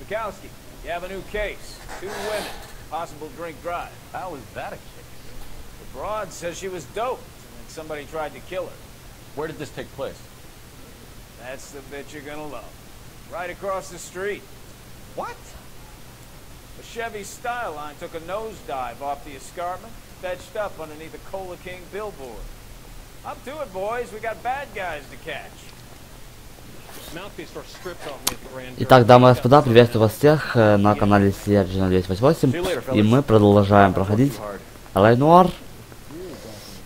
Felpс, you have a new case. 2 women, possible drink drive. How is that a case? The broad says she was doped and somebody tried to kill her. Where did this take place? That's the bit you're gonna love. Right across the street. What? A Chevy Styline took a nosedive off the escarpment, fetched up underneath a Cola King billboard. Up to it, boys. We got bad guys to catch. Итак, дамы и господа, приветствую вас всех на канале Серджина 288, и мы продолжаем проходить Noire.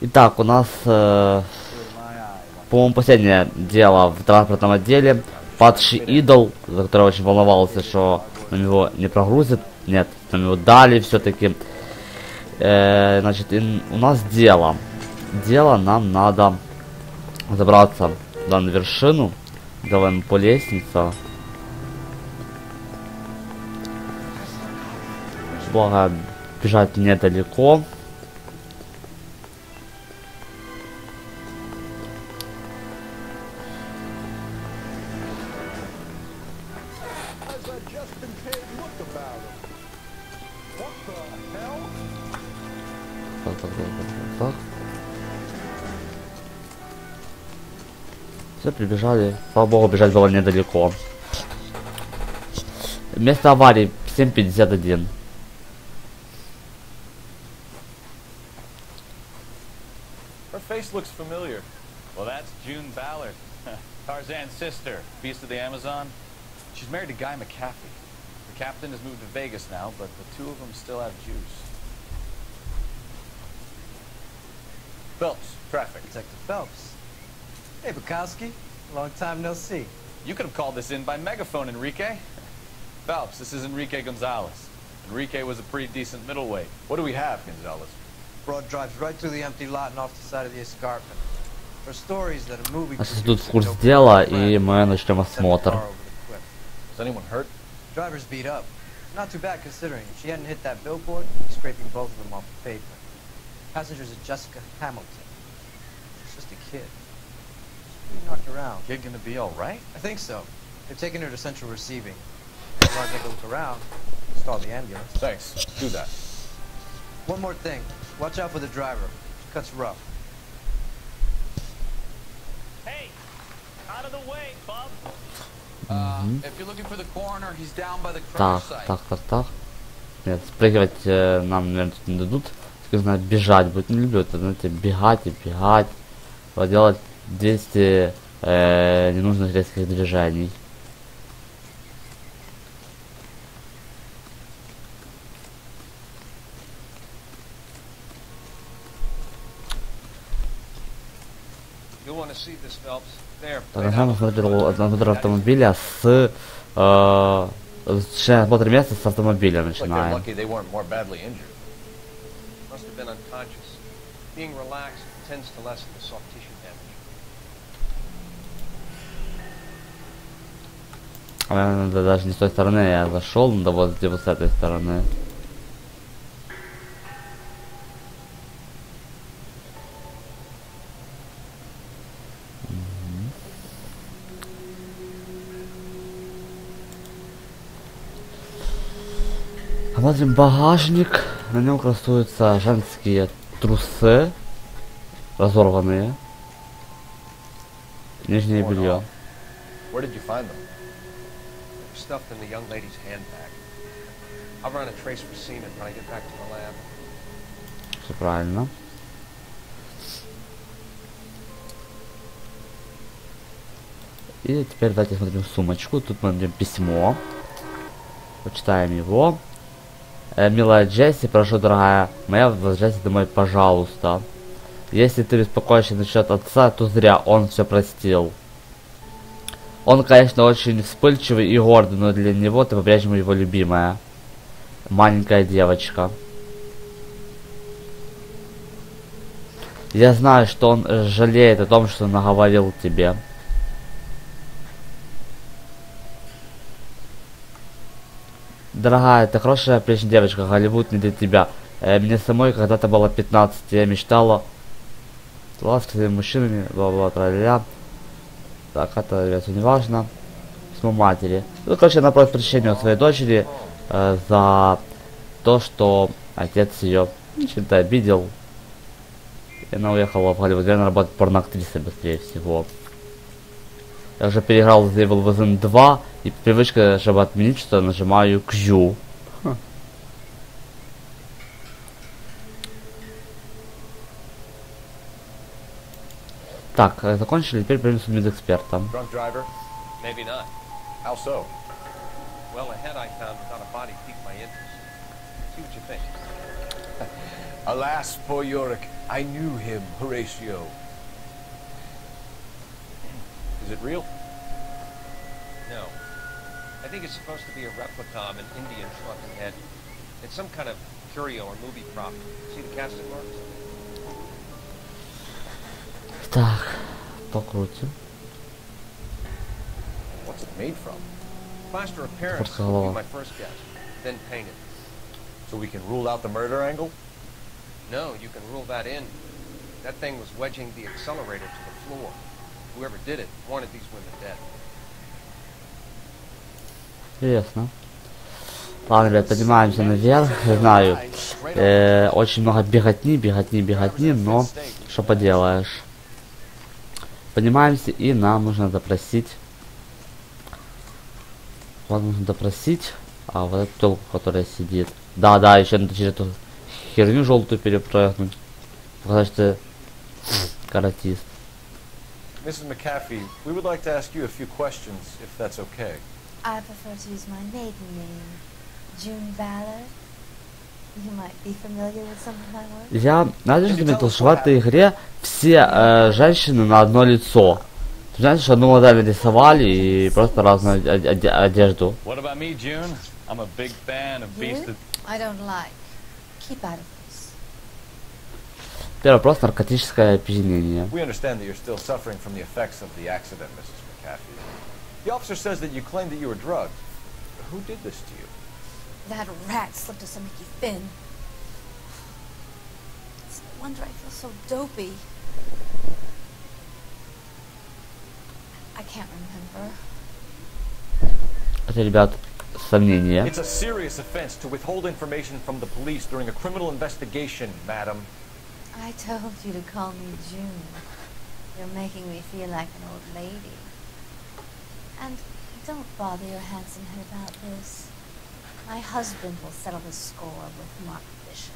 Итак, у нас, по-моему, последнее дело в транспортном отделе. Падший идол, за который очень волновался, что на него не прогрузят. Нет, нам его дали все-таки. Значит, у нас дело. Дело, нам надо забраться на вершину. Давай по лестнице. Благо, бежать недалеко. Так. Все, прибежали. Слава богу, бежать было недалеко. Место аварии 7:51. Her face looks familiar. Well, that's June Ballard, Tarzan's sister, beast of the Amazon. She's married to Guy McCaffrey. The captain has moved to Vegas now, but the two of them still have juice. Phelps, traffic. Detective Phelps. Hey, Bukowski. Long time no see. You could have called this in by megaphone, Enrique. Phelps, this is Enrique Gonzalez. Enrique was a pretty decent middleweight. What do we have, Gonzalez? Broad drives right through the empty lot and off the side of the escarpment. Her stories that a movie Сейчас идут в курс дела, и мы начнем осмотр. Is anyone hurt? Driver's beat up. Not too bad considering. If she hadn't hit that billboard, scraping both of them off the pavement. Passengers are Jessica Hamilton. She's just a kid. She's being knocked around. Kid gonna be all right? I think so. They're taking her to central receiving. If you want to take a look around, stall the ambulance. Thanks. Do that. One more thing. Watch out for the driver. She cuts rough. Hey, out of the way, bub. If you're looking for the coroner, he's down by the Так, crash site. так. Нет, спрыгивать нам, наверное, тут не дадут. Как знать, бежать будет. Не люблю это, знаете, бегать и бегать. Делать 200 ненужных резких движений. Так, начинаем осмотр автомобиля с осмотр места с автомобиля начинаем. Надо даже не с той стороны, я зашел, надо вот с этой стороны. Смотрим багажник, на нем красуются женские трусы, разорванные, нижнее белье. Все правильно. И теперь давайте смотрим сумочку. Тут мы найдем письмо. Почитаем его. Милая Джесси, прошу, дорогая моя, возвращайся домой, пожалуйста. Если ты беспокоишься насчет отца, то зря, он все простил. Он, конечно, очень вспыльчивый и гордый, но для него ты по-прежнему его любимая маленькая девочка. Я знаю, что он жалеет о том, что наговорил тебе. Дорогая, ты хорошая, прежняя девочка, Голливуд не для тебя. Мне самой когда-то было 15, я мечтала с мужчинами, бла-бла, тра-ля-ля. Так, это, ребята, не важно. Письмо матери. Ну, короче, она просит прощения у своей дочери за то, что отец ее чем-то обидел. И она уехала в Голливуд, она работает порноактрисой, быстрее всего. Я уже переиграл The Evil Within 2, и привычка, чтобы отменить что-то, нажимаю Q. Так, закончили, теперь примем судмедэксперта. Maybe not. How so? Well, a head I found without a body piqued my interest. See what you think. Alas, poor Yorick, I knew him, Horatio. Is it real? No. I think it's supposed to be a replica of an Indian shrunken head. It's some kind of curio or movie prop. See the casting marks? Так, покрутим. What's it made from? Plaster of Paris would be my first guess. Then painted. So we can rule out the murder angle? No, you can rule that in. That thing was wedging the accelerator to the floor. Whoever did it wanted these women dead. Интересно. Ладно, ребят, поднимаемся наверх. Я знаю, очень много беготни, но что поделаешь. Поднимаемся, и нам нужно допросить. Вам нужно допросить. А вот эту телку, которая сидит. Да, еще надо через эту херню желтую перепрыгнуть. Показать, что каратист. Mrs. McAfee, we would like to ask you a few questions, if that's okay. I prefer to use my maiden name, June Ballard. You might be familiar with some of my work. Я, знаете, что заметил, что в этой игре все женщины на одно лицо. Ты знаешь, что одну модель нарисовали и просто разную одежду. What about me, June? I'm a big fan of beasted. I don't like. Keep out of this. Первый вопрос — наркотическое опьянение. We understand that you're still suffering from the effects of the accident, Mrs. McAfee. The officer says that you claimed that you were drugged. Who did this to you? That rat slipped us a Mickey Finn. It's no wonder I feel so dopey. I can't remember. Это, ребят, сомнения. It's a serious offense to withhold information from the police during a criminal investigation, madam. I told you to call me June. You're making me feel like an old lady. And don't bother your handsome head about this. My husband will settle the score with Mark Bishop.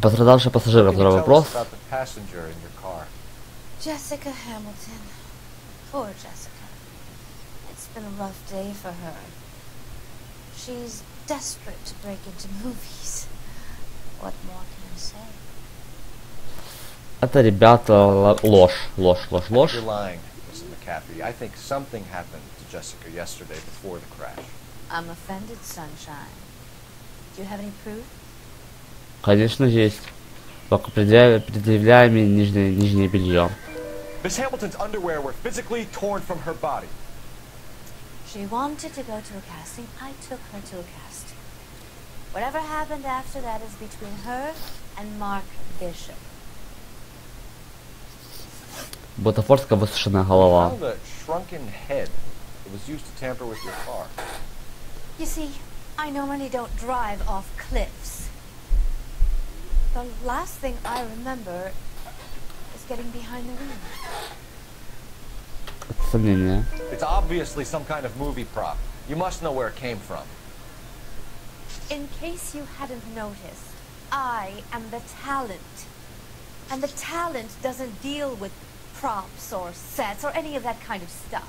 Пострадавший пассажир, второй вопрос. Jessica Hamilton. Poor Jessica. It's been a rough day for her. She's desperate to break into movies. What more can I say? Это, ребята, ложь. You're lying, Mrs. McAfee. I think something happened to Jessica yesterday before the crash. I'm offended, sunshine. Do you have any proof? Конечно, есть. Только предъявляем нижнее белье. Miss Hamilton's underwear were physically torn from her body. She wanted to go to a casting. I took her to a casting. Whatever happened after that is between her and Mark Bishop. Бутафорская высушенная голова. Found a shrunken head that was used to tamper with your car. You see, I normally don't drive off cliffs. The last thing I remember is getting behind the wheel. Это сомнение. It's obviously some kind of movie prop. You must know where it came from. In case you hadn't noticed, I am the talent. And the talent doesn't deal with props or sets or any of that kind of stuff.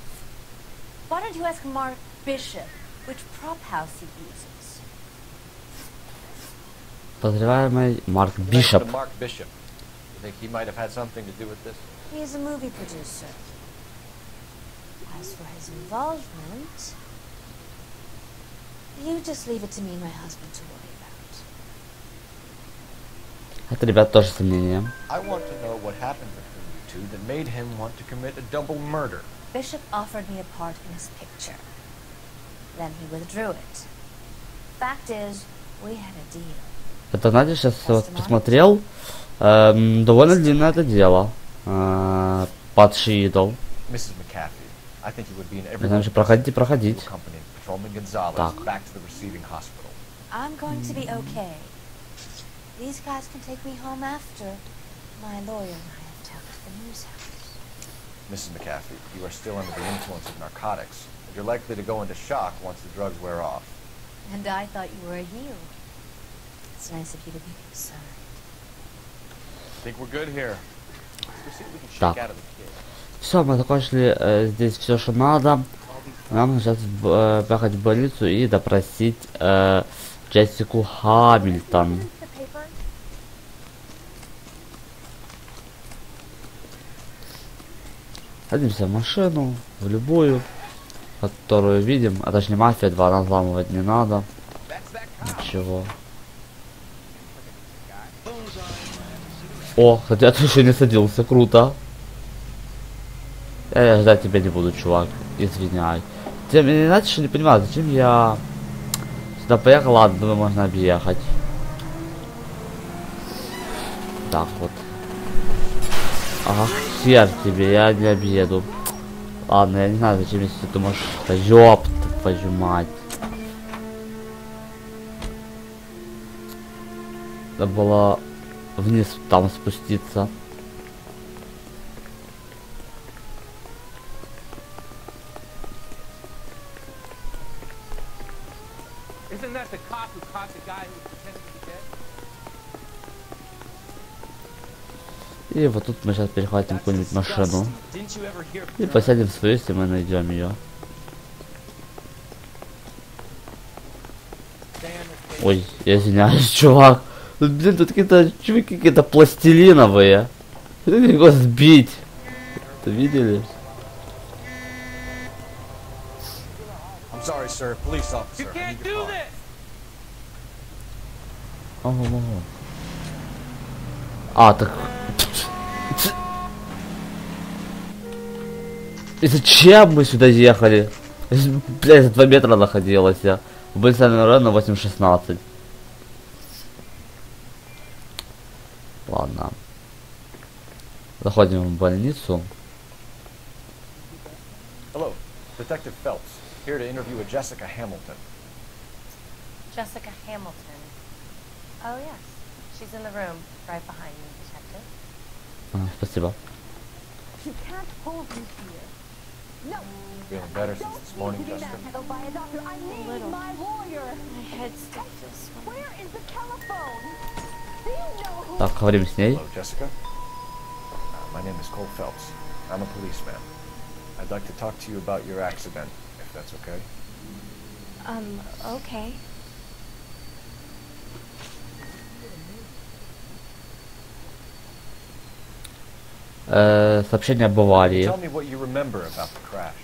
Why don't you ask Mark Bishop, which prop house he uses. Подозреваемый Марк Бишоп. Mark Bishop. You think he might have had something to do with this? He is a movie producer. As for his involvement, you just leave it to me and my husband to worry about. Это, ребят, тоже сомнения. I want to know what happened between you two that made him want to commit a double murder. Bishop offered me a part in his picture. Then he withdrew it. Fact is, we had a deal. Это, знаете, сейчас вот посмотрел. Довольно длинное это дело. Падший идол. Mrs. McAfee, I think you would be in every Значит, проходите, проходить. company patrolman Gonzalez Так. back to the receiving hospital. I'm going to be okay. These guys can take me home after. My lawyer and I have talked to the news house. Mrs. McAfee, you are still under the influence of narcotics, and you're likely to go into shock once the drugs wear off. And I thought you were a heel. It's nice of you to be concerned. I think we're good here. Let's see if we can Так. shake out of the kid. Все, мы закончили здесь все, что надо. Нам сейчас поехать в больницу и допросить Джессику Хамильтон. Садимся в машину, в любую, которую видим. А точнее мафия 2, нас взламывать не надо. Ничего. О, кстати, я еще не садился, круто. Я ждать тебя не буду, чувак. Извиняй. Тем не иначе, что не понимаю, зачем я сюда поехал. Ладно, думаю, можно объехать. Так вот. Ага, хер тебе, я не объеду. Ладно, я не знаю, зачем если ты можешь... Да ёпт, твою мать. Надо было вниз там спуститься. Isn't that the cop who caught the guy who pretended to be dead? И вот тут мы сейчас перехватим какую-нибудь машину. И посадим в свою, если мы найдем ее. Ой, я извиняюсь, чувак. Тут, блин, тут какие-то чуваки какие-то пластилиновые. Как его сбить? Это видели? I'm sorry, sir. Police officer. You I can't need do your car. this! Ого. А, так... И зачем мы сюда ехали? Бля, за 2 метра находилась я. В больнице на 8:16. Ладно. Заходим в больницу. Hello, Detective Phelps. Here to interview a Jessica Hamilton. Jessica Hamilton. Oh, yes. She's in the room right behind you, Detective. Спасибо. You can't hold me here. No. Feeling better since this morning, Jessica? By a doctor. I need my lawyer. My head still feels swimming. Where is the telephone? Do you know who? Так, говорим с ней. Hello, Jessica. My name is Couла Фелпса. I'm a policeman. I'd like to talk to you about your accident, if that's okay. Okay. Сообщение об аварии. Tell me what you remember about the crash.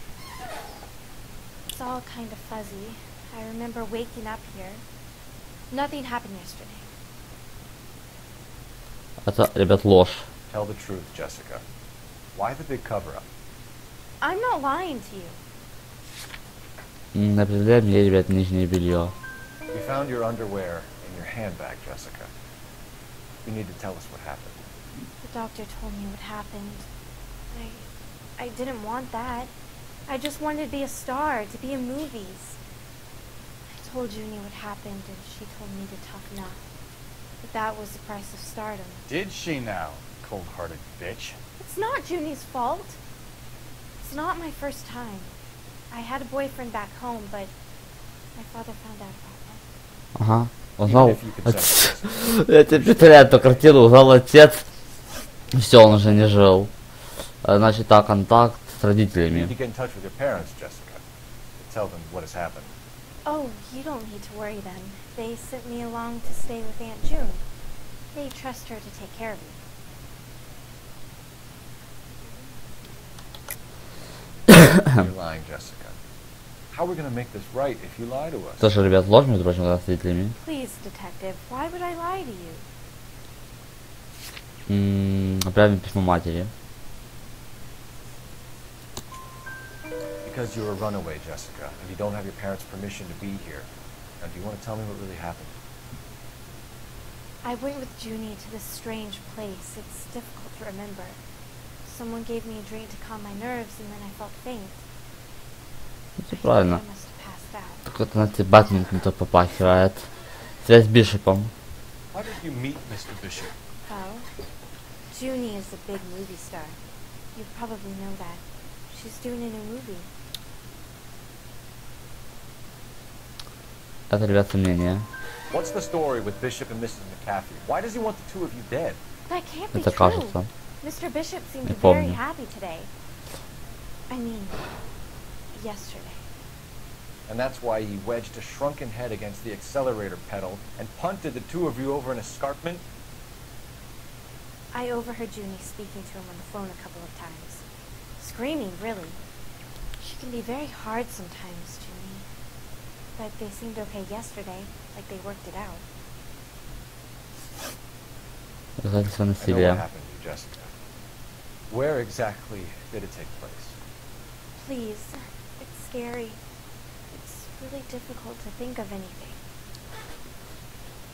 It's all kind of fuzzy. I remember waking up here. Nothing happened yesterday. Это, ребят, ложь. Tell the truth, Jessica. Why the big cover-up? I'm not lying to you. Например, мне, ребят, нижнее белье. We found your underwear in your handbag, Jessica. You need to tell us what happened. The doctor told me what happened. I didn't want that. I just wanted to be a star, to be in movies. I told Junie what happened, and she told me to toughen up. But that was the price of stardom. Did she now, cold-hearted bitch? It's not Junie's fault. It's not my first time. I had a boyfriend back home, but my father found out about it. Ага. Узнал. Я тебе представляю эту картину, узнал отец. Все, он уже не жил. Значит, так, контакт с родителями. tell them what has happened. Oh, you don't need to worry then. They sent me along to stay with Aunt June. They trust her to take care of me. You're lying, Jessica. How are we going to make this right if you lie to us? Тоже, ребят, ложь, между прочим, с зрителями. Please, detective, why would I lie to you? Отправим письмо матери. Because you're a runaway, Jessica, and you don't have your parents' permission to be here. Now, do you want to tell me what really happened? I went with Junie to this strange place. It's difficult to remember. Someone gave me a drink to calm my nerves, and then I felt faint. Это I правильно. must have passed out. Кто-то, знаете, Баттминтон-то попахивает. Связь с Бишопом. How did you meet Mr. Bishop? Well, Junie is a big movie star. You probably know that. She's doing a new movie. Это, ребят, сомнения. What's the story with Bishop and Mrs. McCaffrey? Why does he want the two of you dead? That can't be Это true. кажется. Mr. Bishop seemed Не very помню. happy today. I mean, yesterday. And that's why he wedged a shrunken head against the accelerator pedal and punted the two of you over an escarpment? I overheard Junie speaking to him on the phone a couple of times. Screaming, really. She can be very hard sometimes, Junie. But they seemed okay yesterday, like they worked it out. Доказательство I know what насилия. happened to you, Jessica. Where exactly did it take place? Please, it's scary. It's really difficult to think of anything.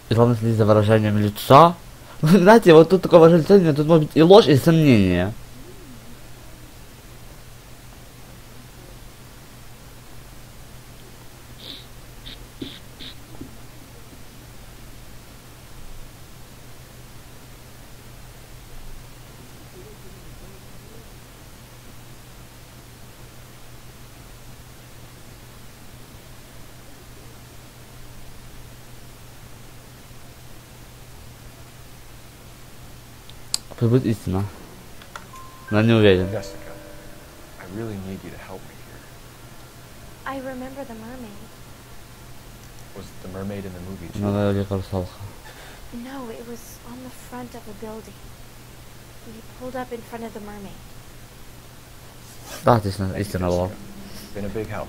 И главное следить за выражением лица. Знаете, вот тут такое выражение, тут может быть и ложь, и сомнение. Пусть будет истина. Но не уверен. Jessica, I really need you to help me here. I remember the mermaid. Was it the mermaid in the movie too? Надо ли русалка? No, it was on the front of a building. We pulled up in front of the mermaid. Да, истина, Thank you, истина была. Jessica. It's been a big help.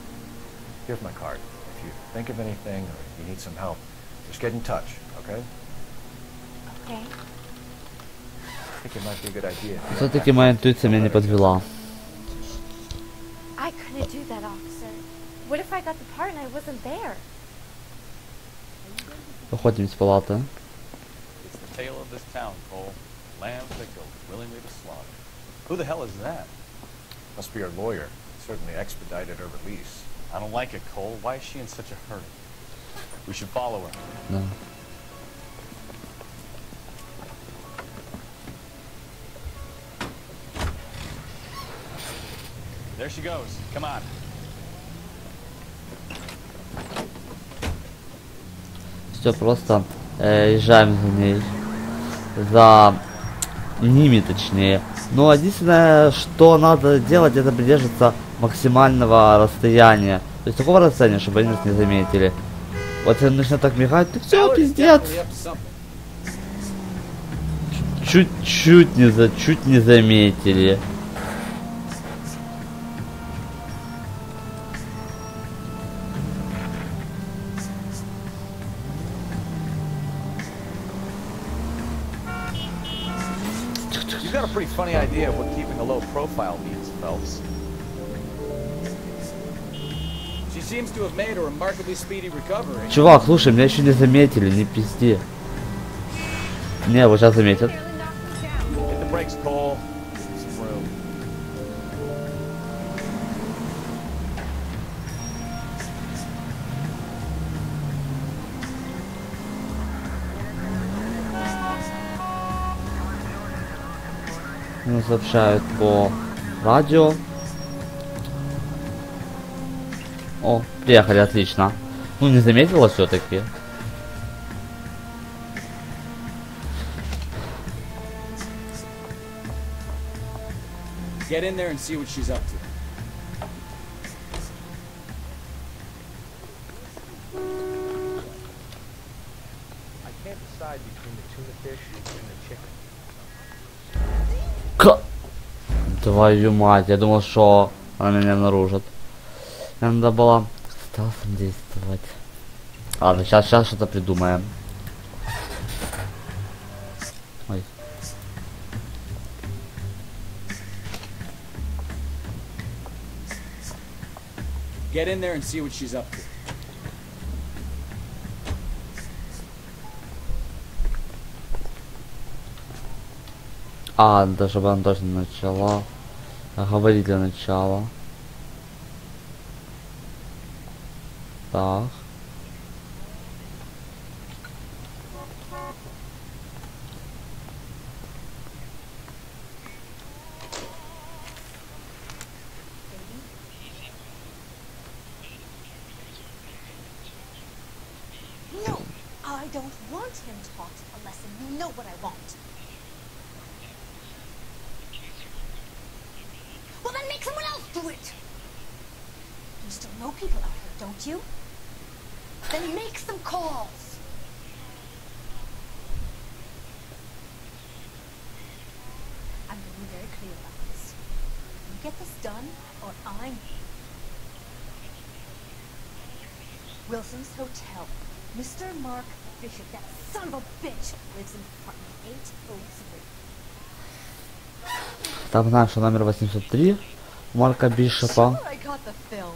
Here's my card. If you think of anything or you need some help, just get in touch, okay? Okay. I think it might be a good idea. if you Все-таки моя интуиция меня не подвела. I couldn't do that, officer. What if I got the part and I wasn't there? Выходим из палаты. It's the tale of this town, Cole. Lambs that go willingly to slaughter. Who the hell is that? Must be our lawyer. Certainly expedited her release. I don't like it, Cole. Why is she in such a hurry? We should follow her. Да. There she goes. Come on. Все просто езжаем за ней. За ними, точнее. Но единственное, что надо делать, это придерживаться максимального расстояния. То есть такого расстояния, чтобы они нас не заметили. Вот если начнет так мигать, то все, пиздец. Чуть не заметили. You've got a pretty funny idea of what keeping a low profile means, Phelps. She seems to have made a remarkably speedy recovery. Чувак, слушай, меня еще не заметили, не пизди. Не, вот сейчас заметят. Hit the brakes, Cole. Some room. Мне сообщают по радио. О, приехали, отлично. Ну, не заметила все-таки. Get in there and see what she's up to. decide between the tuna fish and the chicken. Твою мать, я думал, что она меня обнаружит. Мне надо было стелсом действовать. Ладно, сейчас что-то придумаем. Ой. Get in there and see what she's up to. Да, чтобы она точно начала. Говорить для начала. Так. No, I don't want him taught a lesson. You know what I want. Well, then make someone else do it. You still know people out here, don't you? Then make some calls. I'm going to be very clear about this. You get this done, or I'm... Wilson's Hotel. Mr. Mark Bishop, that son of a bitch, lives in apartment 803. Там знаем, что номер 803 Марка Бишопа. Sure, I got the film.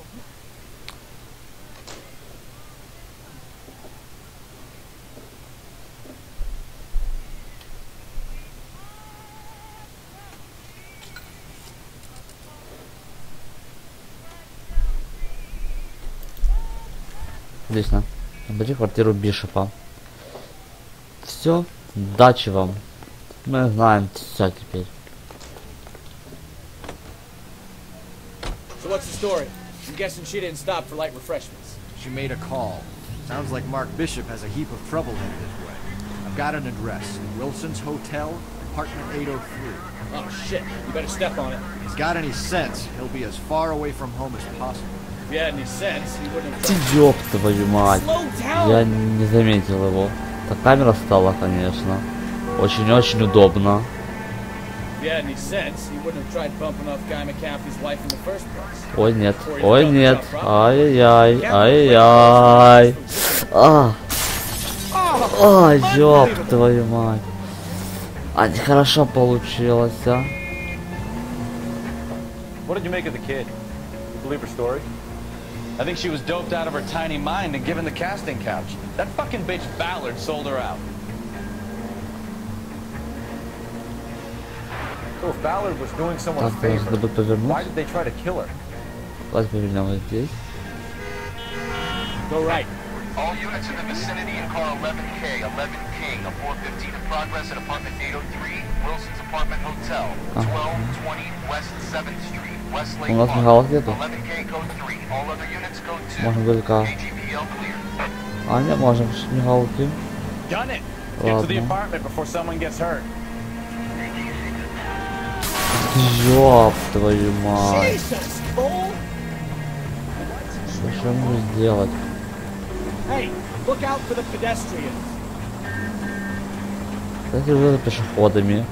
Отлично. Набери квартиру Бишопа. Все, удачи вам. Мы знаем все теперь. So what's the story? I'm guessing she didn't stop for light refreshments. She made a call. Sounds like Mark Bishop has a heap of trouble headed his way. I've got an address. Wilson's Hotel, apartment 803. Oh shit, you better step on it. If he's got any sense, he'll be as far away from home as possible. If he had any sense, he wouldn't have... Ёб твою мать. Slow down! Я не заметил его. Так камера стала, конечно. Очень-очень удобно. If he had any sense, he wouldn't have tried bumping off Guy McCaffrey's life in the first place. Ой, нет. Ой, нет. Ай-яй-яй. Ай-яй. Ёб твою мать. Нехорошо получилось, а. What did you make of the kid? You believe her story? I think she was doped out of her tiny mind and given the casting couch. That fucking bitch Ballard sold her out. So if Ballard was doing someone a favor, why did they try to kill her? Давайте повернем вот здесь. Go right. All units in the vicinity in car 11K, 11 King, a 415 in progress at apartment 803, Wilson's Apartment Hotel, 1220 West 7th Street, Westlake У нас Park, мигалок нету. 11K code 3, all other units code 2, Можно только... KGPL clear. Не можем, мигалки. Done it. Get to the apartment before someone gets hurt. Ёб твою мать. Что мне сделать? Hey, look out for the pedestrians. Кстати, уже за пешеходами.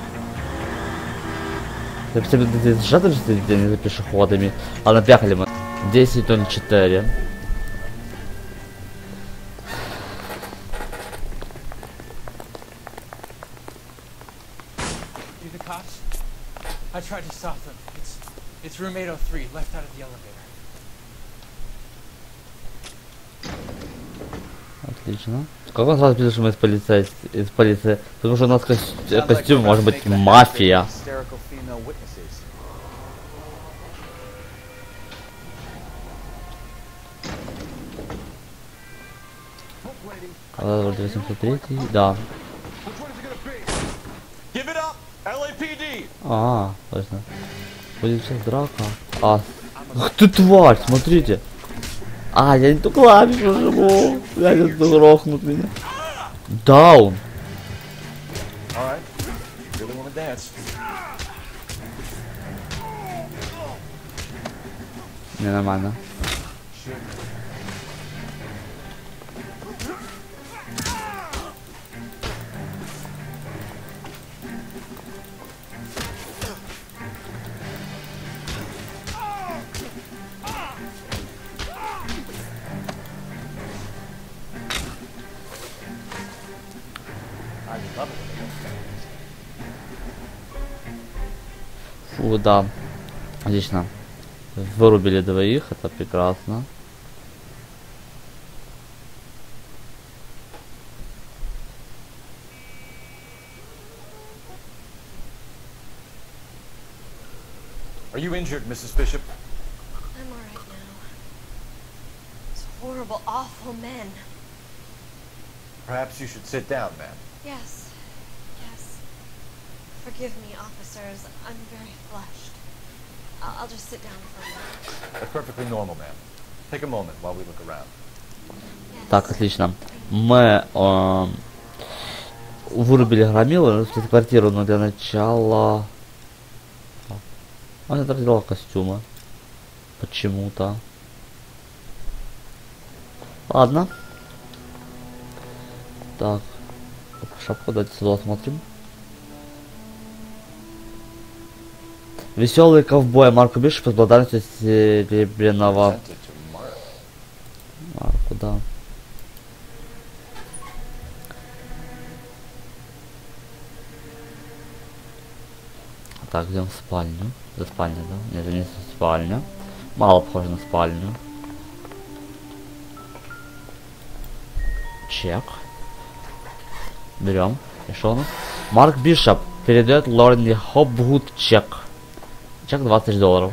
Я бы тебе держать не за пешеходами. Ладно, поехали мы. 10:04. You the cops? I tried to stop them. It's room 803, left out of the elevator. Отлично. Как он сразу пишет, что мы из полиции? Потому что у нас костюм может быть мафия. Вроде 803, да. Точно. Будет сейчас драка. Ах ты тварь, смотрите. Я не ту клавишу нажиму. Я не грохнут меня. Даун. Не, нормально. Да. Отлично. Вырубили двоих, это прекрасно. Are you injured, Mrs. Bishop? I'm alright now. Those horrible, awful men. Perhaps you should sit down, ma'am. Yes. Yes. Forgive me, officers. I'm very flushed. I'll just sit down for a minute. That's perfectly normal, ma'am. Take a moment while we look around. Так, отлично. Мы вырубили громилу, квартиру, но для начала... Он это раздел костюма. Почему-то. Ладно. Так. Шапку дать сюда смотрим. Веселый ковбой Марку Бишопу с благодарностью серебряного. Марку, да. Так, идем в спальню. За спальню, да? Нет, не спальня. Мало похоже на спальню. Чек. Берем. И что у нас? Марк Бишоп передает Лорни Хопгуд чек. Чек $20.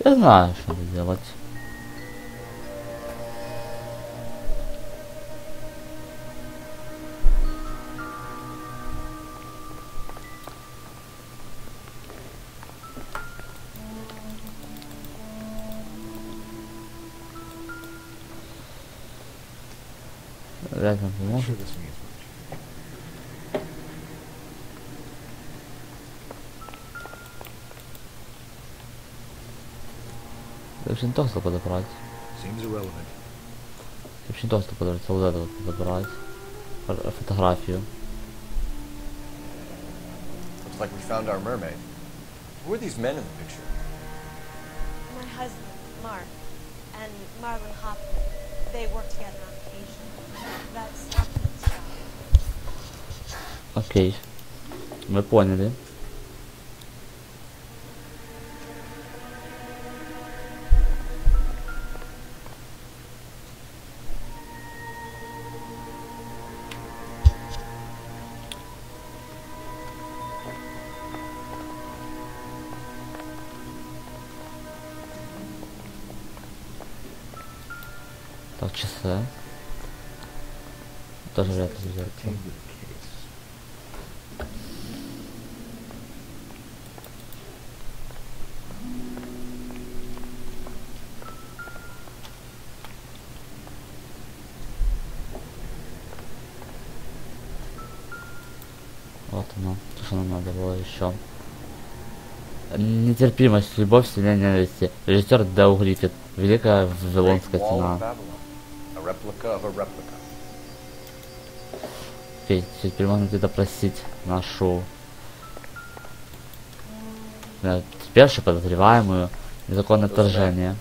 Я знаю, что надо делать. Реально поможет. Вообще не то, что подобрать. Вообще не то, что подобрать. Вот это вот подобрать. Фотографию. Looks like we found our mermaid. Who are these men in the picture? My husband, Mark, and Marlon Hopkins. They work together on occasion. That's Hopkins' job. Окей. Мы поняли. Так, часы. Тоже вряд ли взять. Вот оно, что нам надо было еще. Нетерпимость, любовь, сильнее ненависти. Режиссер Дэу Гриффит. Великая Вавилонская стена. Окей, теперь можно где-то просить нашу первую подозреваемую незаконное вторжение.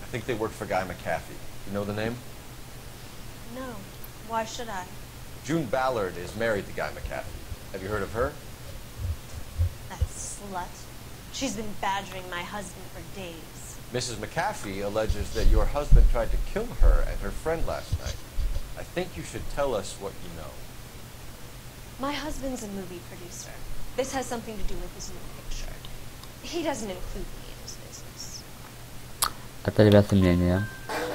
No. Why should I? June Ballard is married to Guy McCaffey. Have you heard of her? That slut. She's been badgering my husband for days. Mrs. McCaffey alleges that your husband tried to kill her and her friend last night. I think you should tell us what you know. My husband's a movie producer. This has something to do with his new picture. He doesn't include me in his business. Это, ребята, мнение.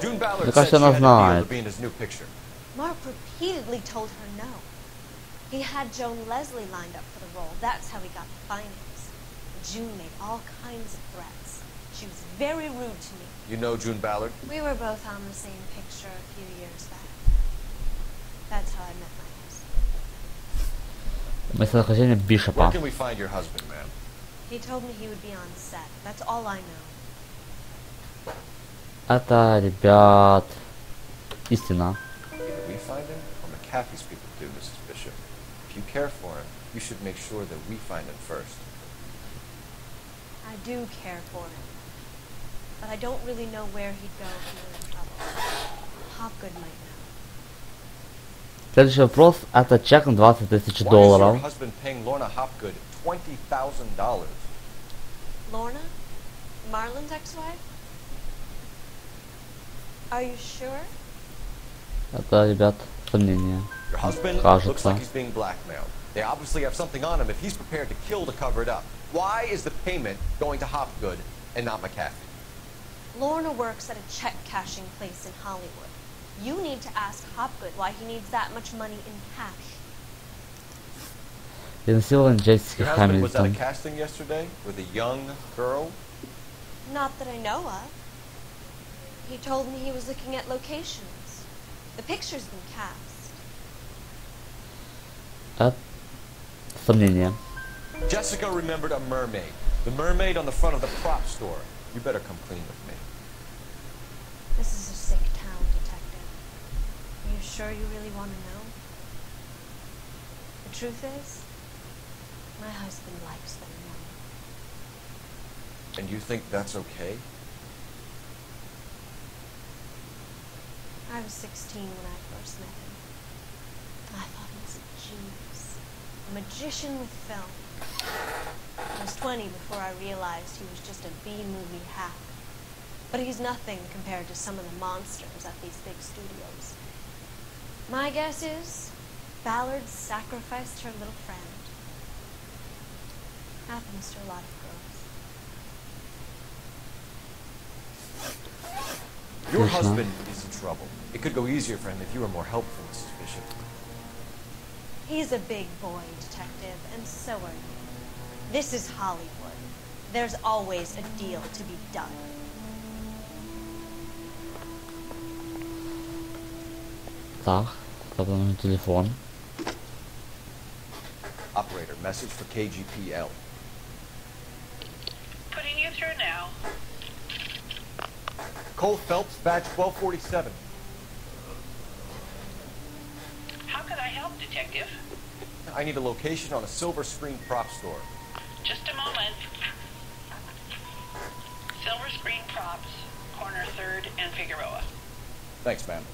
June Ballard Мне said кажется, she она had a deal знает. to be in his new picture. Mark repeatedly told her no. He had Joan Leslie lined up for the role. That's how he got the finance. June made all kinds of threats. She was very rude to me. You know June Ballard? We were both on the same picture a few years back. That's how I met my husband. Местонахождение Бишопа. Where can we find your husband, ma'am? He told me he would be on set. That's all I know. Это, ребят, истина. Either we find him or McCaffey's people do, Mrs. Bishop. If you care for him, you should make sure that we find him first. I do care for him. But I don't really know where he'd go if he were in trouble. Hopgood might know. Следующий вопрос, это чек на 20 тысяч долларов. Lorna? Marlon's ex-wife? Are you sure? Это, ребят, сомнения. Your husband looks like he's being blackmailed. They obviously have something on him if he's prepared to kill to cover it up. Why is the payment going to Hopgood and not McAfee? Lorna works at a check-cashing place in Hollywood. You need to ask Hopgood why he needs that much money in cash. Your husband was at a casting yesterday with a young girl? Not that I know of. He told me he was looking at locations. The picture's been cast. Сомнения. Jessica remembered a mermaid. The mermaid on the front of the prop store. You better come clean with me. This is a sick town, Detective. Are you sure you really want to know? The truth is, my husband likes them more. And you think that's okay? I was 16 when I first met him. I thought he was a genius. A magician with film. I was 20 before I realized he was just a B-movie hack. But he's nothing compared to some of the monsters at these big studios. My guess is Ballard sacrificed her little friend. Happens to a lot of girls. Your husband is in trouble. It could go easier for him if you were more helpful, Mrs. Bishop. He's a big boy, Detective, and so are you. This is Hollywood. There's always a deal to be done. Так, запомнил телефон. Operator, message for KGPL. Putting you through now. Couла Felips, badge 1247. How can I help, Detective? I need a location on a silver screen prop store. Just a moment. Silver screen props, corner 3rd and Figueroa. Thanks, ma'am.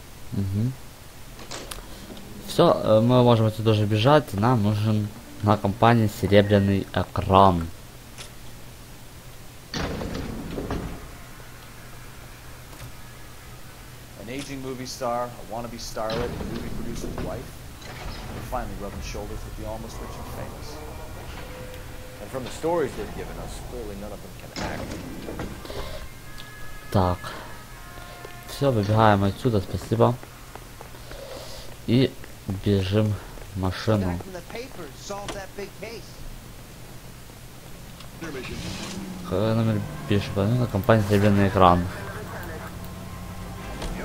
Все, мы можем отсюда уже бежать. Нам нужен на компании серебряный экран. An aging movie star, a wannabe starlet, a movie producer's wife. We're finally rubbing shoulders with the almost rich and famous. And from the stories they've given us, clearly none of them can act. Так. Все, выбегаем отсюда, спасибо. И бежим в машину. Номер Бишопа, на компании серебряный экран.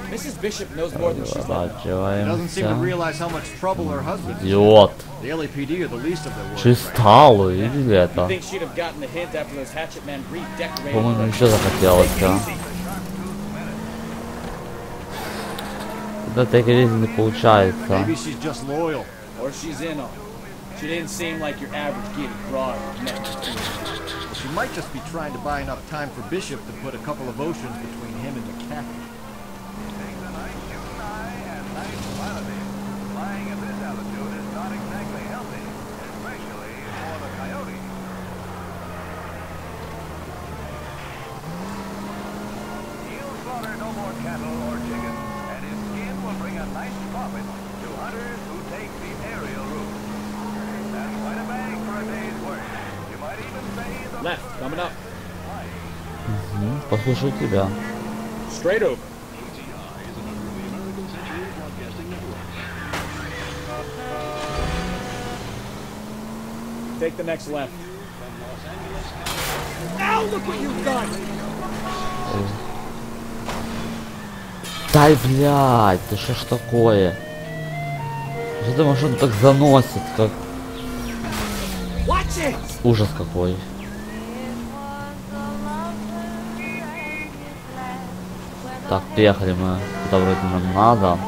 Mrs. Bishop knows more than she's letting on. Doesn't seem to realize how much trouble her husband is. Идиот. The LAPD are the least of their worries. Чисталу, или это? You think she'd have gotten the hint after those hatchet men redecorated? По-моему, еще захотелось, да. Да, так и не получается. Maybe she's just loyal. Or she's in on it. She didn't seem like your average gated broad. She might just be trying to buy enough time for Bishop to put a couple of oceans between him and McAfee. Left, coming up. Послушай тебя. Straight over. Take the next left. Now look what you've done. Дай, блядь, ты что ж такое? Что ты машину так заносит, как... Ужас какой. Так, приехали мы. Куда вроде нам надо.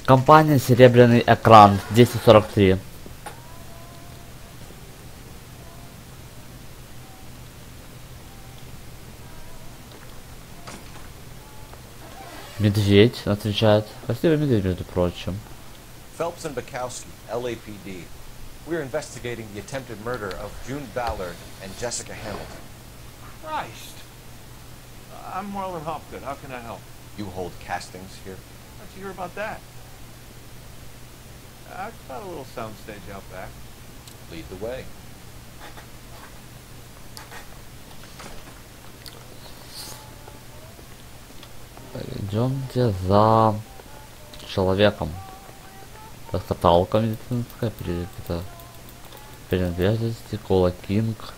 Компания «Серебряный экран», 1043. Медведь отвечает. Красивый медведь, между прочим. Phelps and Bukowski, LAPD. We're investigating the attempted murder of June Ballard and Jessica Hamilton. Christ! I'm Marlon Hopgood. How can I help? You hold castings here? How'd you hear about that? I've got a little soundstage out back. Lead the way. Идемте за человеком. Каталка медицинская, принадлежности, Коула Кинг.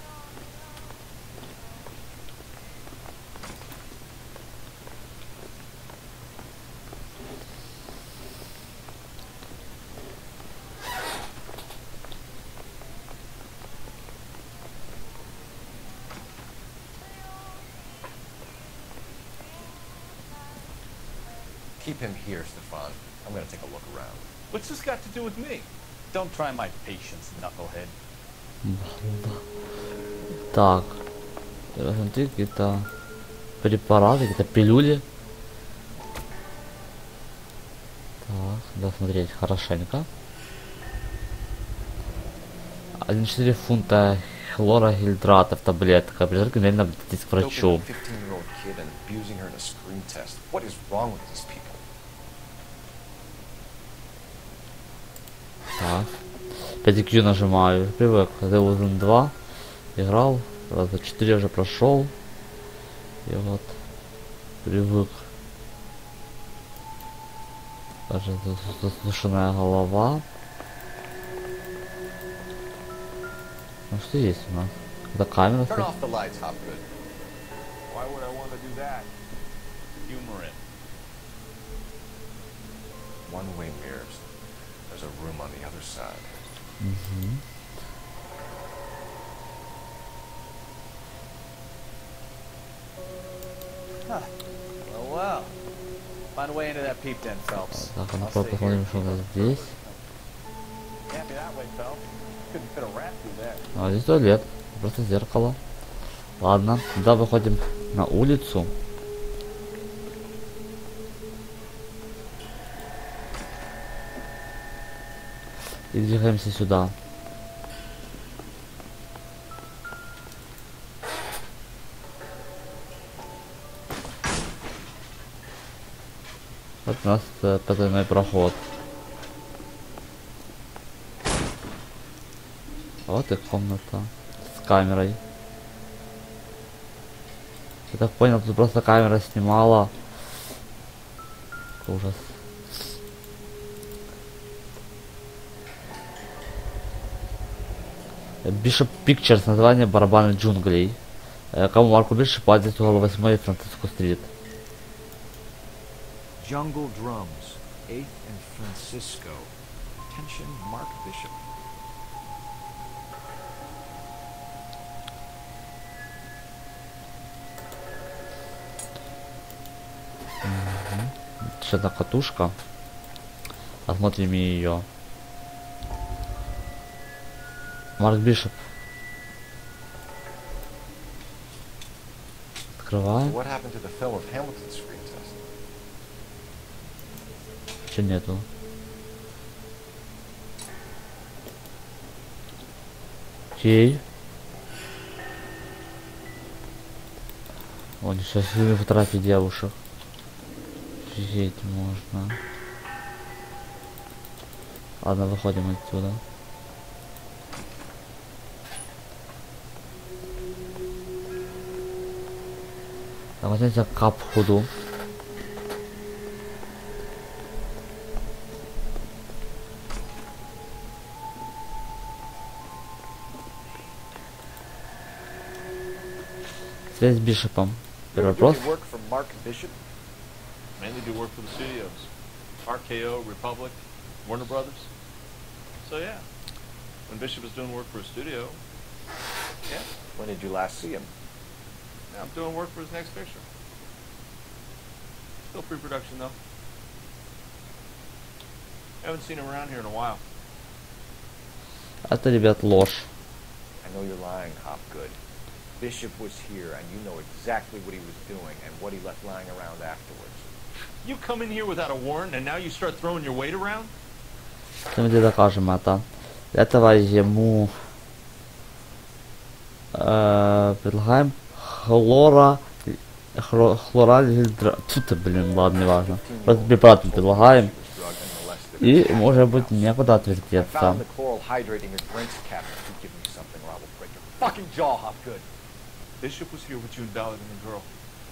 Keep him here, Stefan. I'm gonna take a look around. What's this got to do with me? Don't try my patience, knucklehead. Так. Смотри, какие-то препараты, какие-то пилюли. Так, надо смотреть хорошенько. 1,4 фунта хлорогидрата в таблетках. Обязательно немедленно обратитесь к врачу. Так. 5Q нажимаю. Привык. The Within 2. Играл. Раза 4 уже прошел. И вот. Привык. Даже засушенная голова. Ну что есть у нас? Это камера. Turn off the lights, Hopgood. Why would I want to do that? Humor it. One-way mirrors. There's a room on the other side. Huh. Well. Find a way into that peep den, Phelps. Так, ну посмотрим, что у нас здесь. Can't be that way, Phelps. Couldn't fit a rat through there. А здесь туалет. Просто зеркало. Ладно, да, выходим на улицу. И двигаемся сюда. Вот у нас потайной проход. Вот и комната с камерой. Я так понял, тут просто камера снимала. Ужас. Bishop Pictures, название барабаны джунглей. Кому Марку Бишопу адрес угол 8 Франциско-стрит. Jungle Drums, 8th and Francisco. Attention, Mark Bishop. Еще одна катушка. Осмотрим ее. Марк Бишоп. Открываем. What happened to the film of Hamilton's screen test? Че нету? Окей. Вон сейчас фотографии девушек. Офигеть можно. Ладно, выходим отсюда. Давайте кап ходу. Связь с Бишопом. Первый вопрос. Mainly do work for the studios. RKO, Republic, Warner Brothers. So yeah, when Bishop is doing work for a studio, yeah. When did you last see him? Yeah, I'm doing work for his next picture. Still pre-production though. Haven't seen him around here in a while. Это, ребят, ложь. I know you're lying, Hopgood. Bishop was here, and you know exactly what he was doing and what he left lying around afterwards. You come in here without a warrant, and now you start throwing your weight around? Давайте докажем это. Для этого ему предлагаем хлоральгидрат. Тут, блин, ладно, неважно. Просто препарат предлагаем. И, может быть, некуда отвертеться. Bishop was here with June Ballard and the girl.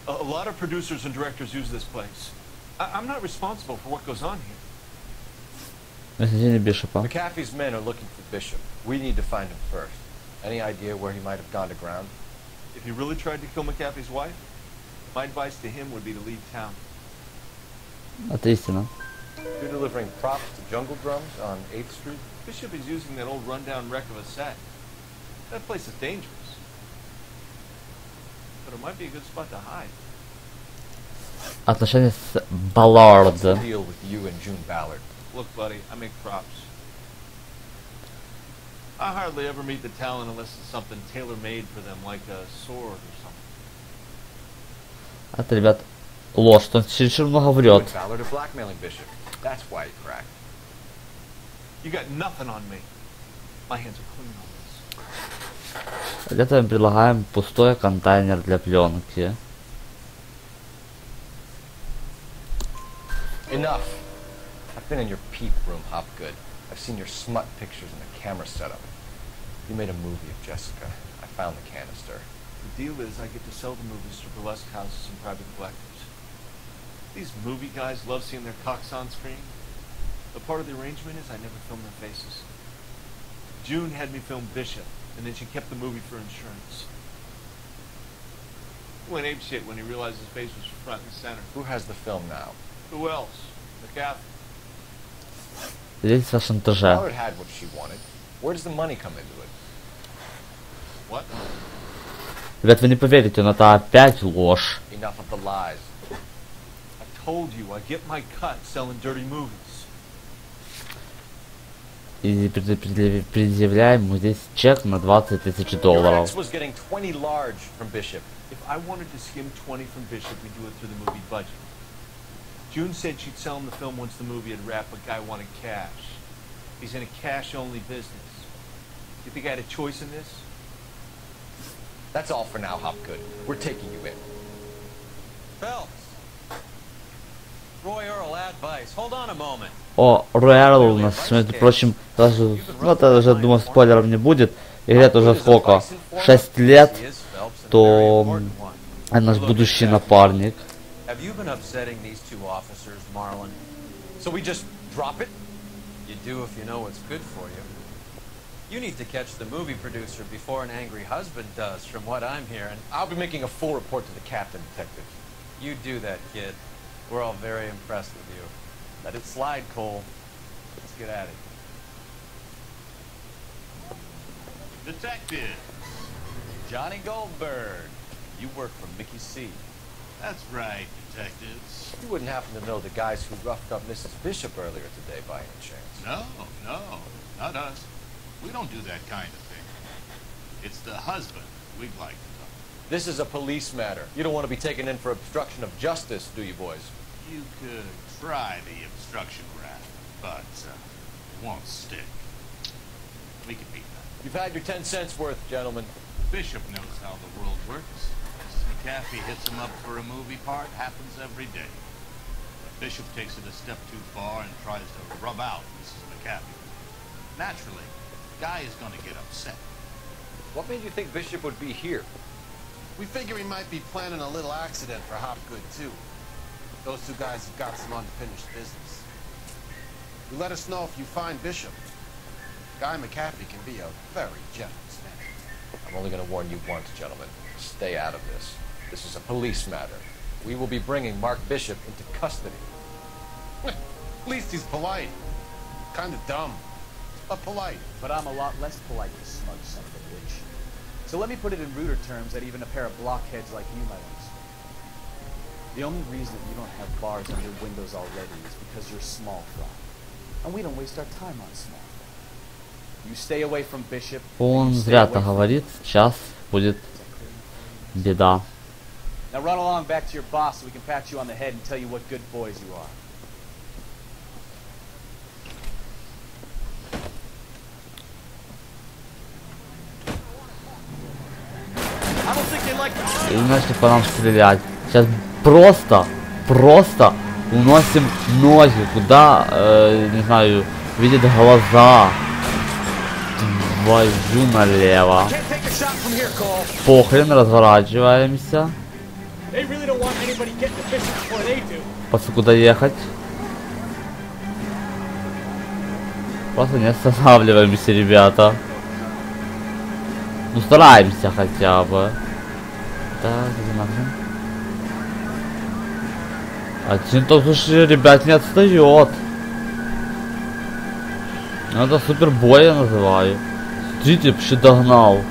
A lot of producers and directors use this place. I'm not responsible for what goes on here. McAfee's men are looking for Bishop. We need to find him first. Any idea where he might have gone to ground? If he really tried to kill McAfee's wife, my advice to him would be to leave town. Это истина. You're delivering props to Jungle Drums on 8th Street? Bishop is using that old rundown wreck of a set. That place is dangerous. But it might be a good spot to hide. Отношения с Баллард. What's the deal with you and June Ballard? Look, buddy, I make props. I hardly ever meet the talent unless it's something tailor-made for them, like a sword or something. Это, ребят, ложь, он чересчур много врет. Ballard are blackmailing Bishop. That's why he cracked. You got nothing on me. My hands are clean on this. Для этого мы предлагаем пустой контейнер для пленки. Enough. I've been in your peep room, Hopgood. I've seen your smut pictures and the camera setup. You made a movie of Jessica. I found the canister. The deal is I get to sell the movies to burlesque houses and private collectors. These movie guys love seeing their cocks on screen. But part of the arrangement is I never film their faces. June had me film Bishop, and then she kept the movie for insurance. He went apeshit when he realized his face was front and center. Who has the film now? Who else? McAfee. Здесь шантажа. Ballard had what she wanted. Where does the money come into it? What? Ребят, вы не поверите, но это опять ложь. Enough of the lies. I told you I get my cut selling dirty movies. И предъявляем ему здесь чек на $20,000. Your was getting 20 large from Bishop. If I wanted to skim 20 from Bishop, we'd do it through the movie budget. June said she'd sell him the film once the movie had wrapped, but Guy wanted cash. He's in a cash-only business. You think I had a choice in this? That's all for now, Hopgood. We're taking you in. Phelps. Roy Earl advice. Hold on a moment. О, Роял у нас, между прочим, даже, ну это уже, думаю, спойлеров не будет. Игре-то уже сколько? 6 лет, то наш будущий напарник. Have you been upsetting these two officers, Marlon? So we just drop it? You do if you know what's good for you. You need to catch the movie producer before an angry husband does, from what I'm hearing. I'll be making a full report to the captain, detective. You do that, kid. We're all very impressed with you. Let it slide, Cole. Let's get at it. Detective. Johnny Goldberg. You work for Mickey C. That's right, detectives. You wouldn't happen to know the guys who roughed up Mrs. Bishop earlier today by any chance? No, not us. We don't do that kind of thing. It's the husband we'd like to talk to. This is a police matter. You don't want to be taken in for obstruction of justice, do you, boys? You could try the obstruction rap, but it won't stick. We can beat that. You've had your 10 cents worth, gentlemen. Bishop knows how the world works. Mrs. McAfee hits him up for a movie part, happens every day. But Bishop takes it a step too far and tries to rub out Mrs. McAfee. Naturally, Guy is going to get upset. What made you think Bishop would be here? We figure he might be planning a little accident for Hopgood, too. Those two guys have got some unfinished business. You let us know if you find Bishop. Guy McAfee can be a very generous man. I'm only going to warn you once, gentlemen. Stay out of this. This is a police matter. We will be bringing Mark Bishop into custody. At least he's polite. Kind of dumb, but polite. But I'm a lot less polite, you smug son of a bitch. So let me put it in ruder terms that even a pair of blockheads like you might understand. The only reason that you don't have bars on your windows already is because you're small fry. And we don't waste our time on small fry. You stay away from Bishop. Он зря-то говорит, сейчас будет беда. Now run along back to your boss so we can pat you on the head and tell you what good boys you are. И начали по нам стрелять. Сейчас просто уносим ноги, куда, не знаю, видит глаза. Твою налево. Похрен, разворачиваемся. Просто куда ехать? Просто не останавливаемся, ребята. Ну стараемся хотя бы. Так, где нахрен? Один так уж, ребят, не отстает. Это супер бой я называю. Смотрите, вообще догнал.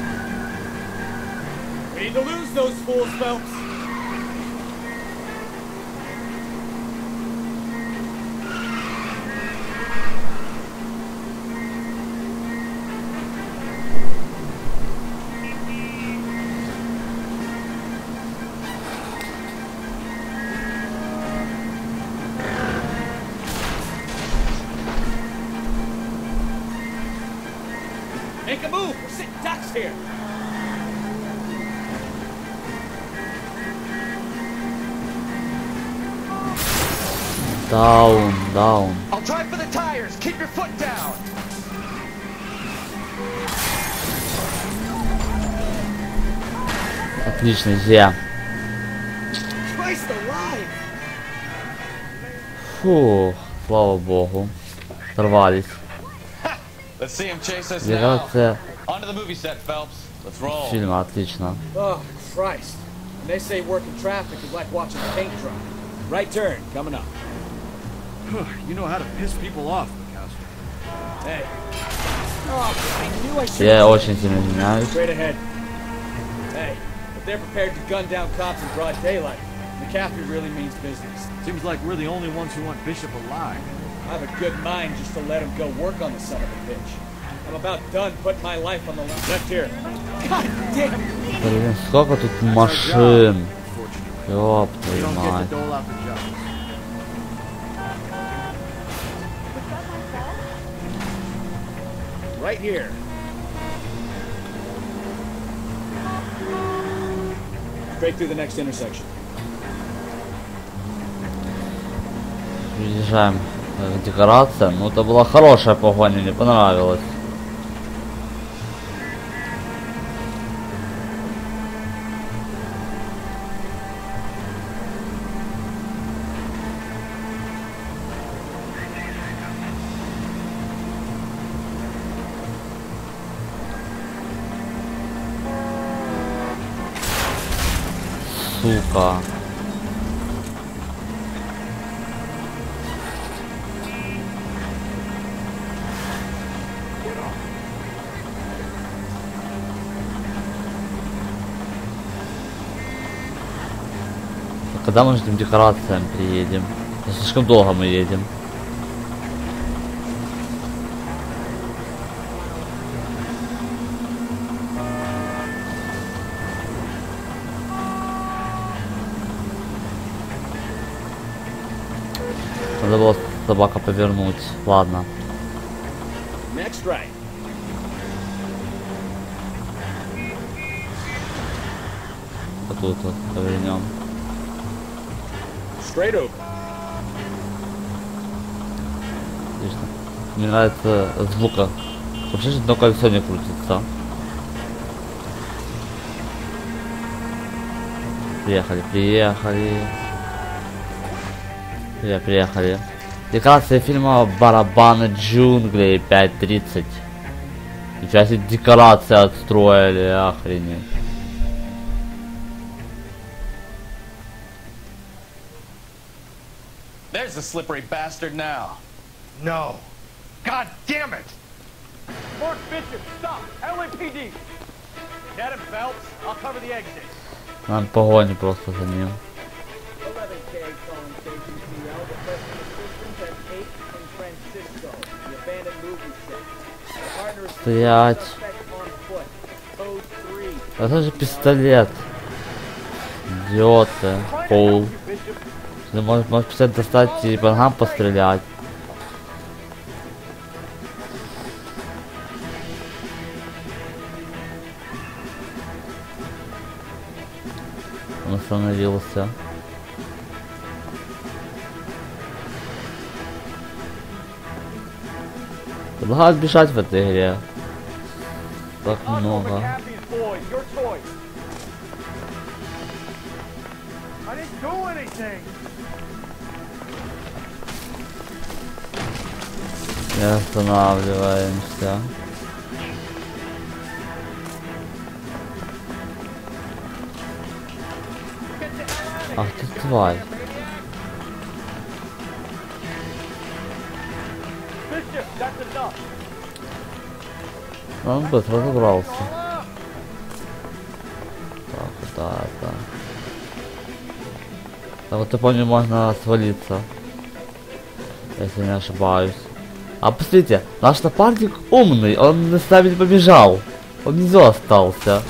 Make a move! We're sitting ducks here! Down, down. I'll try for the tires. Keep your foot down. Отлично, я. Фух, слава богу. Сорвались. Let's see him chase us Декорация Onto the movie set, Phelps. Let's roll. фильма отлично. Oh, Christ. And they say working traffic is like watching paint dry. Right turn, coming up. You know how to piss people off, McAllister. Hey. Oh, I knew I should. Я очень сильно извиняюсь. Straight ahead. Hey, if they're prepared to gun down cops in broad daylight, McCaffrey really means business. Seems like we're the only ones who want Bishop alive. I have a good mind just to let him go work on the son of a bitch. I'm about done putting my life on the line. Left here. God damn. Блин, сколько тут машин. Ёп твою мать. Right here. Straight through the next intersection. Приезжаем к декорациям. Ну, это была хорошая погоня, мне понравилось. Сука. Когда мы ждем декорациям приедем? Слишком долго мы едем. Надо было собака повернуть. Ладно. Next right. А тут вот повернем. Straight over. Отлично. Мне нравится звука. Вообще же одно колесо не крутится. Приехали, приехали. Приехали. Декорация фильма «Барабаны джунглей» 5:30. Сейчас и декорации отстроили, охренеть. There's the slippery bastard now. No. God damn it! Mark Bishop, stop! LAPD! Get him, Phelps. I'll cover the exit. Нам погони просто за ним. 11K calling station CL, requesting assistance at 8 in Francisco, the abandoned movie set. The partner is Стоять. suspect on foot. Code 3. Это же пистолет. Идиоты. Коул. Ты можешь писать, достать и по ногам пострелять. Он остановился. Предлагают бежать в этой игре. Так много. Не останавливаемся. Ах ты тварь. Он быстро разобрался. Так, да, да. Так вот, я помню, можно свалиться. Если не ошибаюсь. А посмотрите, наш напарник умный, он с нами не побежал. Он внизу остался.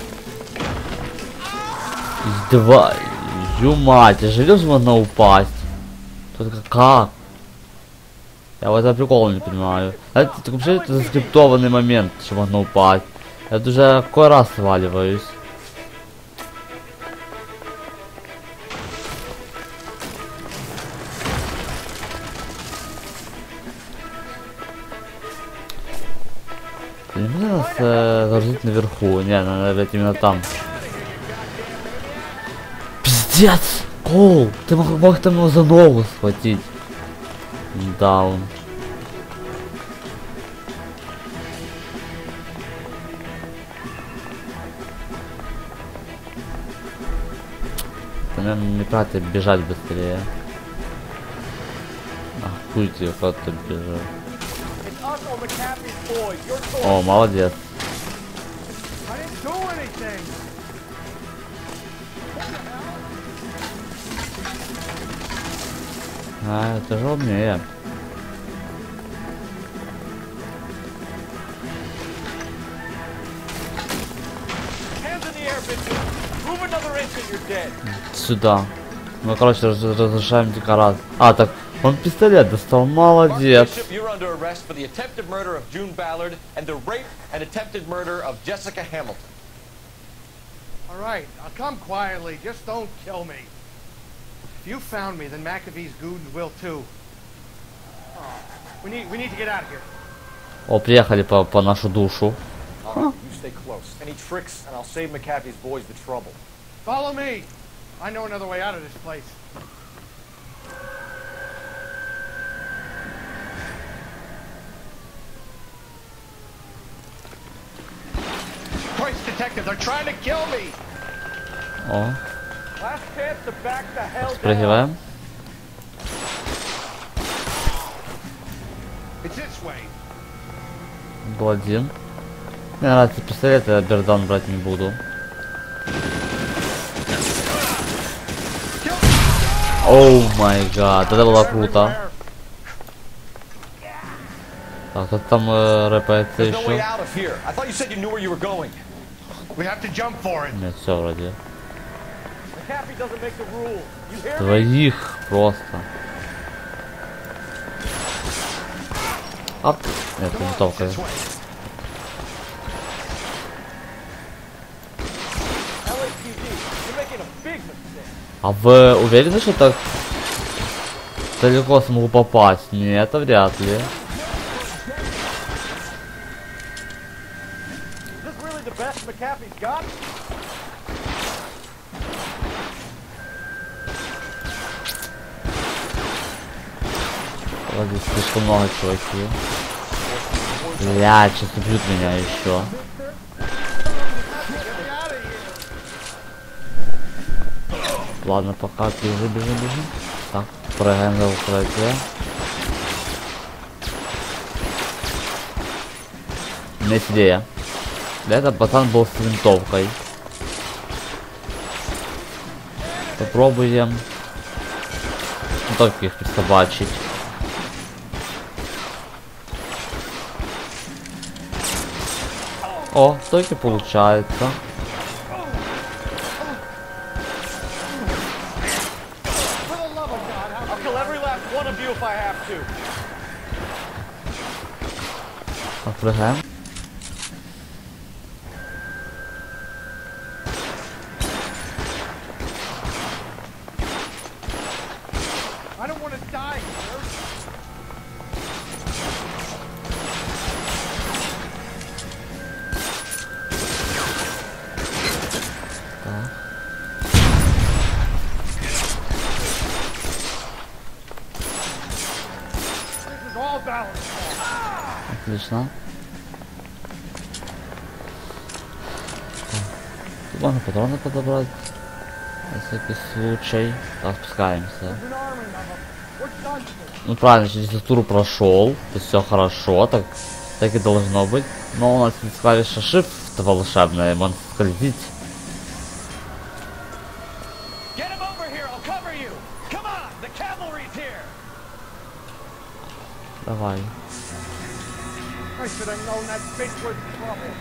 Давай, мать, живешь, можно упасть. Только как? Я вот этого прикола не понимаю. Это вообще это заскриптованный момент, что можно упасть. Я тут уже какой раз сваливаюсь. Не можно нас загрузить наверху? Не, надо быть именно там. Пиздец! Коул! Ты мог там его за ногу схватить. Даун. Наверное, не правда бежать быстрее. Ах, хуй тебе, как ты бежишь. О, молодец. А, это же умнее. Сюда. Мы, короче, разрушаем декорацию. А, так, он пистолет достал, молодец. Alright, I'll come quietly, just don't kill me. If you found me, then McAfee's goons will too. Oh, we need to get out of here. О, приехали по нашу душу. You stay close. Any tricks, and I'll save McAfee's boys the trouble. Follow me. I know another way out of this place. Christ, detective, they're trying to kill me. О. Спрыгиваем. Был один. Мне нравится пистолет, я бердан брать не буду. Оу май гад, это было круто. Так, кто там рэпается еще? Нет, все вроде. Двоих просто. Ап. Нет, винтовка. А вы уверены, что так далеко смогу попасть? Нет, это вряд ли. Вот здесь слишком много чуваки. Бля, сейчас убьют меня еще. Ладно, пока бежим. Так, прыгаем за укрытие. У меня есть идея. Для этого пацан был с винтовкой. Попробуем только их присобачить. О, стойки получается. Отпрыгаем. I don't want to die here. This is all balanced. Отлично. Тут можно патроны подобрать. На всякий случай. Так, спускаемся. Ну правильно, через эту туру прошел. То есть все хорошо, так и должно быть. Но у нас есть клавиша Shift волшебная, можно скользить. Давай. I should have known that bitch was trouble.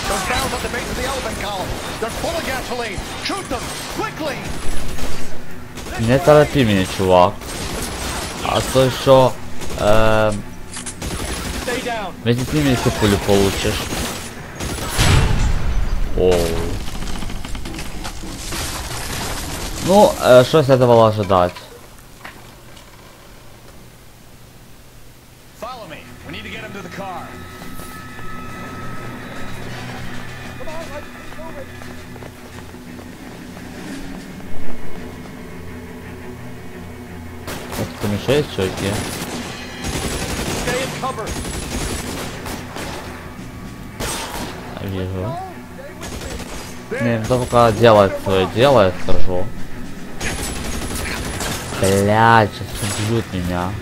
Those barrels at the base of the elephant column. They're full of gasoline. Shoot them quickly. Не торопи меня, чувак. А то еще вместе с ними если пулю получишь. Оу. Ну, что следовало ожидать? Там еще есть чуваки. Вижу. Не, кто пока делает свое дело, я скажу. Блядь, сейчас убьют меня.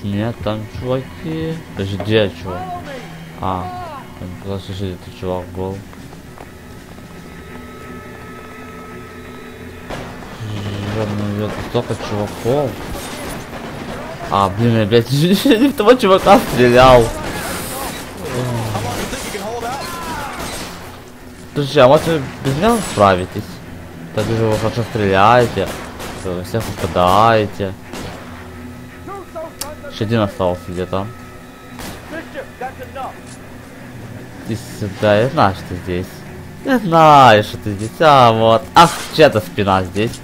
Нет, там чуваки. Даже где чувак? А, там слушай, это чувак был. Жирно, столько чуваков. А, блин, я, блядь, не в того чувака стрелял. Слушай, а может вы без меня справитесь? Так же вы хорошо стреляете, вы всех попадаете. Еще один остался где-то. Иди сюда, я знаю, что ты здесь. Я знаю, что ты здесь. А, вот. Ах, чья-то спина здесь.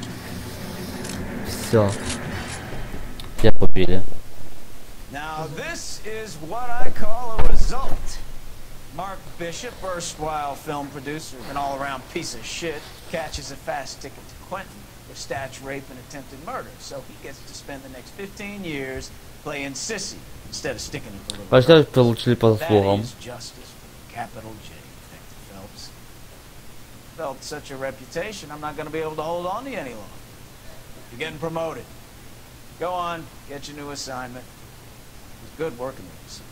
Все. Тебя побили. Now this is what I call a result. Mark Bishop, erstwhile film producer, an all-around piece of shit, catches a fast ticket to Quentin for statutory rape and attempted murder. So he gets to spend the next 15 years playing sissy instead of sticking it to little. Почти получили по заслугам. That is justice for capital J, Detective Phelps. Felt such a reputation, I'm not going to be able to hold on to you any longer. You're getting promoted. Go on, get your new assignment. It was good working with you.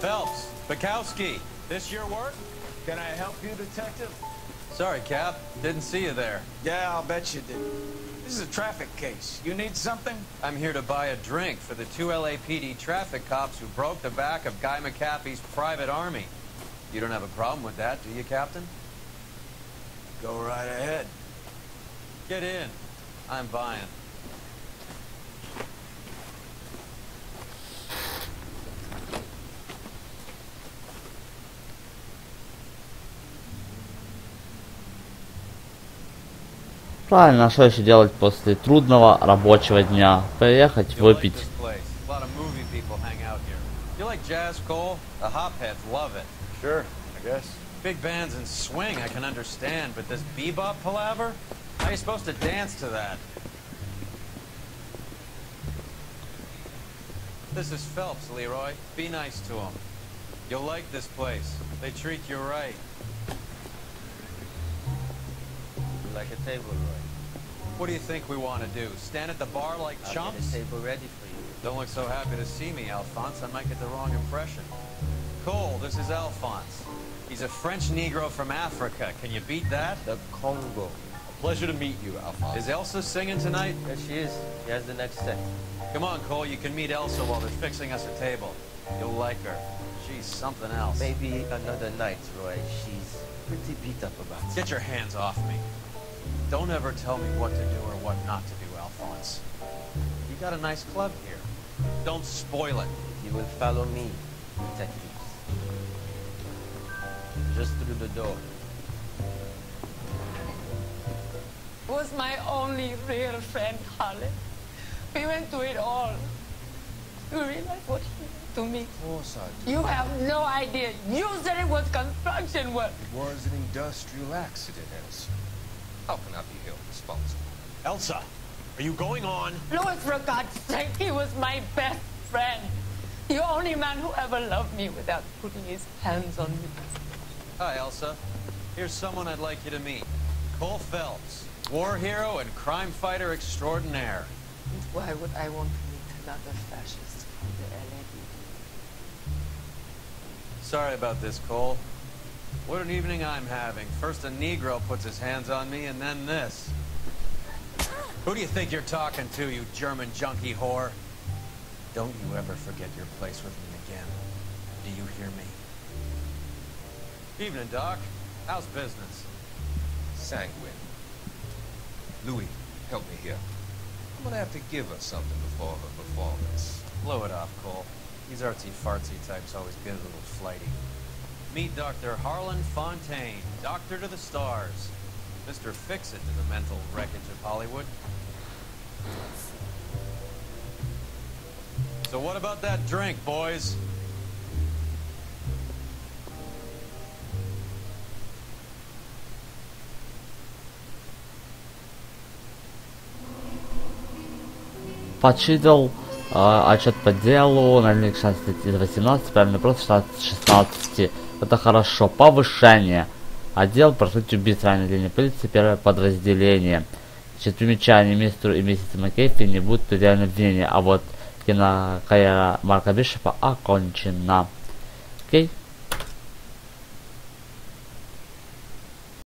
Phelps, Bukowski, this your work? Can I help you, Detective? Sorry, Cap. Didn't see you there. Yeah, I'll bet you did. This is a traffic case. You need something? I'm here to buy a drink for the 2 LAPD traffic cops who broke the back of Guy McAfee's private army. You don't have a problem with that, do you, Captain? Go right ahead. Get in. I'm buying. Правильно, а что еще делать после трудного рабочего дня? Поехать, выпить. You like jazz, Cole? The hopheads love it. Sure, I guess. Big bands and swing I can understand, but this bebop palaver? How are you supposed to dance to that? This is Phelps, Leroy. Be nice to him. You'll like this place. They treat you right. like a table, Roy? What do you think we want to do? Stand at the bar like I'll chumps? get a table ready for you. Don't look so happy to see me, Alphonse. I might get the wrong impression. Cole, this is Alphonse. He's a French Negro from Africa. Can you beat that? The Congo. A pleasure to meet you, Alphonse. Is Elsa singing tonight? Yes, she is. She has the next set. Come on, Cole. You can meet Elsa while they're fixing us a table. You'll like her. She's something else. Maybe another night, Roy. She's pretty beat up about it. Get your hands off me. Don't ever tell me what to do or what not to do, Alphonse. You got a nice club here. Don't spoil it. You will follow me, detectives. Just through the door. Was my only real friend, Harlan. We went through it all. You realize what he did to me? Of course I do. You have no idea. You said it was construction work. It was an industrial accident, Elsa. How can I be held responsible? Elsa, are you going on? Louis, for God's sake, he was my best friend. The only man who ever loved me without putting his hands on me. Hi, Elsa. Here's someone I'd like you to meet. Cola Felpsa, war hero and crime fighter extraordinaire. And why would I want to meet another fascist from the LA? Sorry about this, Cole. What an evening I'm having. First a Negro puts his hands on me, and then this. Who do you think you're talking to, you German junkie whore? Don't you ever forget your place with me again. Do you hear me? Evening, Doc. How's business? Sanguine. Louis, help me here. I'm gonna have to give her something before her performance. Blow it off, Cole. These artsy-fartsy types always get a little flighty. Meet Dr. Harlan Fontaine, doctor to the stars. Mr. Fix-It to the mental wreckage of Hollywood. So what about that drink, boys? Почитал отчет по делу, наверное, 16 из 18, правильно, просто 16. Это хорошо. Повышение. Отдел прокрытия убийств ранее отделения полиции, первое подразделение. Значит, примечание: мистеру и миссис Маккейфи не будет предъявлено обвинения, а вот кинокарьера Марка Бишопа окончена. Окей.